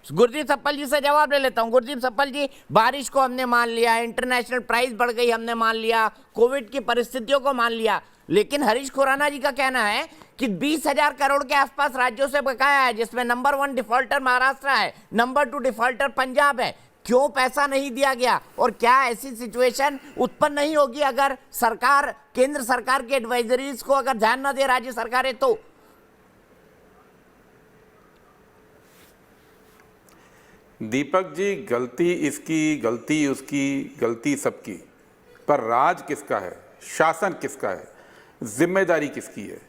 Gurdeep supple जी से जवाब ले लेता हूं। गुरदीप सप्पल जी, बारिश को हमने मान लिया, इंटरनेशनल प्राइस बढ़ गई हमने मान लिया, कोविड की परिस्थितियों को मान लिया, लेकिन हरीश खुराना जी का कहना है कि 20,000 करोड़ के आसपास राज्यों से बकाया है, जिसमें नंबर 1 डिफॉल्टर महाराष्ट्र है, नंबर 2 डिफॉल्टर पंजाब है। क्यों पैसा नहीं दिया गया, और क्या ऐसी सिचुएशन उत्पन्न नहीं होगी अगर सरकार, केंद्र सरकार के एडवाइजरीज को अगर ध्यान न दे राज्य सरकारें तो? दीपक जी, गलती इसकी, गलती उसकी, गलती सबकी, पर राज किसका है, शासन किसका है, जिम्मेदारी किसकी है?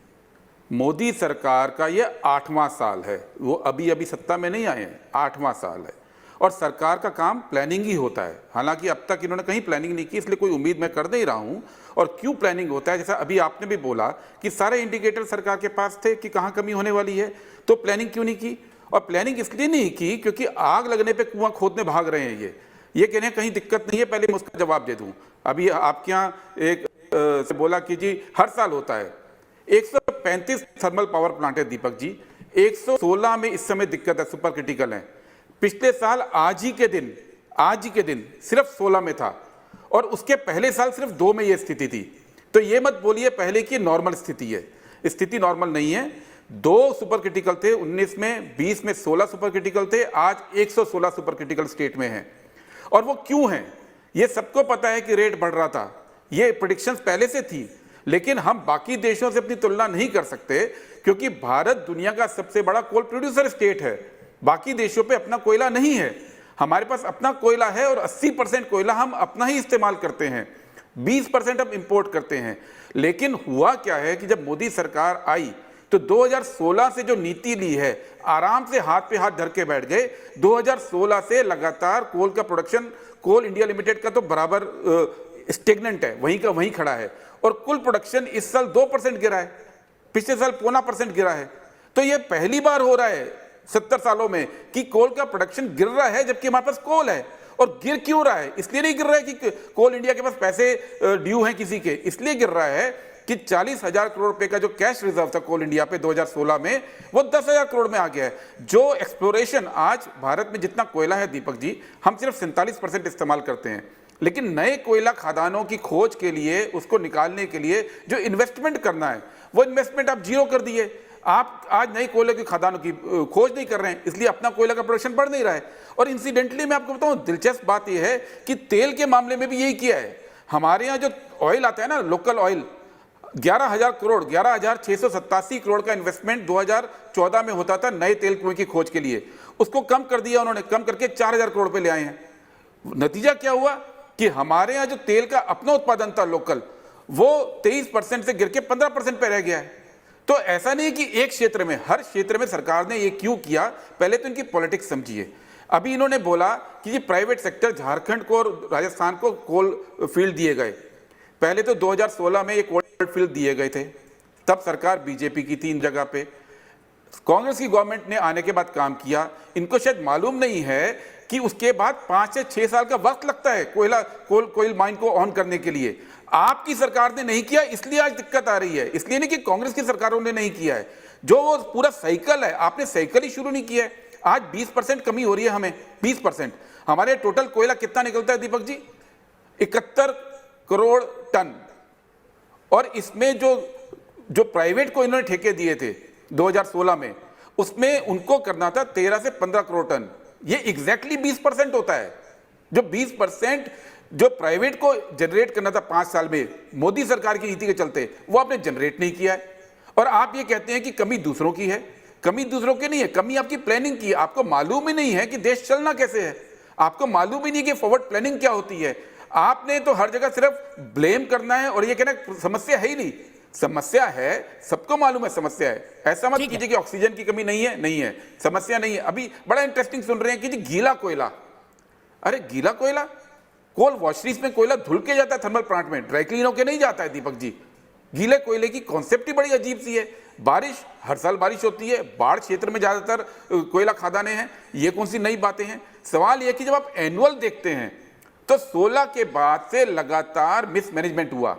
मोदी सरकार का ये 8वां साल है, वो अभी अभी सत्ता में नहीं आए हैं, 8वां साल है, और सरकार का काम प्लानिंग ही होता है। हालांकि अब तक इन्होंने कहीं प्लानिंग नहीं की, इसलिए कोई उम्मीद मैं कर नहीं रहा हूं। और क्यों प्लानिंग होता है, जैसा अभी आपने भी बोला कि सारे इंडिकेटर सरकार के पास थे कि कहाँ कमी होने वाली है, तो प्लानिंग क्यों नहीं की? और प्लानिंग इसलिए नहीं की क्योंकि आग लगने पे कुआं खोदने भाग रहे हैं। ये कह रहे हैं कहीं दिक्कत नहीं है, पहले मैं उसका जवाब दे दूं। अभी आपके यहाँ एक से बोला कि जी हर साल होता है। 135 थर्मल पावर प्लांट है दीपक जी, 116 में इस समय दिक्कत है, सुपर क्रिटिकल है। पिछले साल आज ही के दिन सिर्फ 16 में था, और उसके पहले साल सिर्फ 2 में ये स्थिति थी। तो ये मत बोलिए पहले की नॉर्मल स्थिति है, स्थिति नॉर्मल नहीं है। 2 सुपर क्रिटिकल थे 19 में, 20 में 16 सुपर क्रिटिकल थे, आज 116 सुपर क्रिटिकल स्टेट में हैं। और वो क्यों हैं? ये सबको पता है कि रेट बढ़ रहा था, ये प्रेडिक्शंस पहले से थी, लेकिन हम बाकी देशों से अपनी तुलना नहीं कर सकते क्योंकि भारत दुनिया का सबसे बड़ा कोल प्रोड्यूसर स्टेट है। बाकी देशों पे अपना कोयला नहीं है, हमारे पास अपना कोयला है, और 80% कोयला हम अपना ही इस्तेमाल करते हैं, 20% हम इंपोर्ट करते हैं। लेकिन हुआ क्या है कि जब मोदी सरकार आई तो 2016 से जो नीति ली है, आराम से हाथ पे हाथ धर के बैठ गए। 2016 से लगातार कोल का प्रोडक्शन, कोल इंडिया लिमिटेड का तो बराबर स्टेगनेंट है, वहीं का वहीं खड़ा है, और कुल प्रोडक्शन इस साल 2% गिरा है, पिछले साल 0.25% गिरा है। तो ये पहली बार हो रहा है 70 सालों में कि कोल का प्रोडक्शन गिर रहा है, जबकि हमारे पास कोल है। और गिर क्यों रहा है? इसलिए नहीं गिर रहा है कि कोल इंडिया के पास पैसे ड्यू हैं किसी के, इसलिए गिर रहा है कि 40,000 करोड़ रुपए का जो कैश रिजर्व था कोल इंडिया पे 2016 में, वो 10,000 करोड़ में आ गया है। जो एक्सप्लोरेशन आज भारत में जितना कोयला है दीपक जी, हम सिर्फ 47% इस्तेमाल करते हैं, लेकिन नए कोयला खदानों की खोज के लिए, उसको निकालने के लिए जो इन्वेस्टमेंट करना है, वो इन्वेस्टमेंट आप जीरो कर दिए। आप आज नई कोयले की खदानों की खोज नहीं कर रहे हैं, इसलिए अपना कोयला का प्रोडक्शन बढ़ नहीं रहा है। और इंसिडेंटली मैं आपको बताऊं, दिलचस्प बात यह है कि तेल के मामले में भी यही किया है। हमारे यहाँ जो ऑयल आता है ना, लोकल ऑयल, 11,000 करोड़, 11,687 करोड़ का इन्वेस्टमेंट 2014 में होता था नए तेल कुएं की खोज के लिए, उसको कम कर दिया उन्होंने, कम करके 4,000 करोड़ पे ले आए हैं। नतीजा क्या हुआ कि हमारे यहाँ जो तेल का अपना उत्पादन था लोकल, वो 23% से गिर के 15% पे रह गया है। तो ऐसा नहीं कि एक क्षेत्र में, हर क्षेत्र में सरकार ने ये क्यों किया, पहले तो इनकी पॉलिटिक्स समझिए। अभी इन्होंने बोला कि ये प्राइवेट सेक्टर, झारखंड को और राजस्थान को कोल फील्ड दिए गए। पहले तो 2016 में ये कोल फील्ड दिए गए थे, तब सरकार बीजेपी की 3 जगह पे, कांग्रेस की गवर्नमेंट ने आने के बाद काम किया। इनको शायद मालूम नहीं है कि उसके बाद 5 से 6 साल का वक्त लगता है कोयल माइन को ऑन करने के लिए। आपकी सरकार ने नहीं किया, इसलिए आज दिक्कत आ रही है। इसलिए नहीं कि कांग्रेस की सरकारों ने नहीं किया है, जो वो पूरा साइकिल है, आपने साइकिल ही शुरू नहीं किया है। आज 20% कमी हो रही है हमें, 20%। हमारे टोटल कोयला कितना निकलता है दीपक जी? 71 करोड़ टन। और इसमें जो प्राइवेट को इन्होंने ठेके दिए थे 2016 में, उसमें उनको करना था 13 से 15 करोड़ टन। ये एग्जैक्टली 20% होता है। जो 20% जो प्राइवेट को जनरेट करना था 5 साल में, मोदी सरकार की नीति के चलते, वो आपने जनरेट नहीं किया है। और आप ये कहते हैं कि कमी दूसरों की है। कमी दूसरों की नहीं है, कमी आपकी प्लानिंग की है। आपको मालूम ही नहीं है कि देश चलना कैसे है, आपको मालूम ही नहीं कि फॉरवर्ड प्लानिंग क्या होती है। आपने तो हर जगह सिर्फ ब्लेम करना है, और ये कहना समस्या है ही नहीं। समस्या है, सबको मालूम है समस्या है। ऐसा मत कीजिए कि ऑक्सीजन की कमी नहीं है, नहीं है, समस्या नहीं है। अभी बड़ा इंटरेस्टिंग सुन रहे हैं कि जी गीला कोयला, अरे गीला कोयला, कोल वॉशरीज में कोयला धुल के जाता है थर्मल प्लांट में, ड्राई क्लीन होके नहीं जाता है दीपक जी। गीले कोयले की कॉन्सेप्ट ही बड़ी अजीब सी है। बारिश, हर साल बारिश होती है, बाढ़ क्षेत्र में ज्यादातर कोयला खदानें हैं, ये कौन सी नई बातें हैं? सवाल यह कि जब आप एनुअल देखते हैं तो 16 के बाद से लगातार मिसमैनेजमेंट हुआ।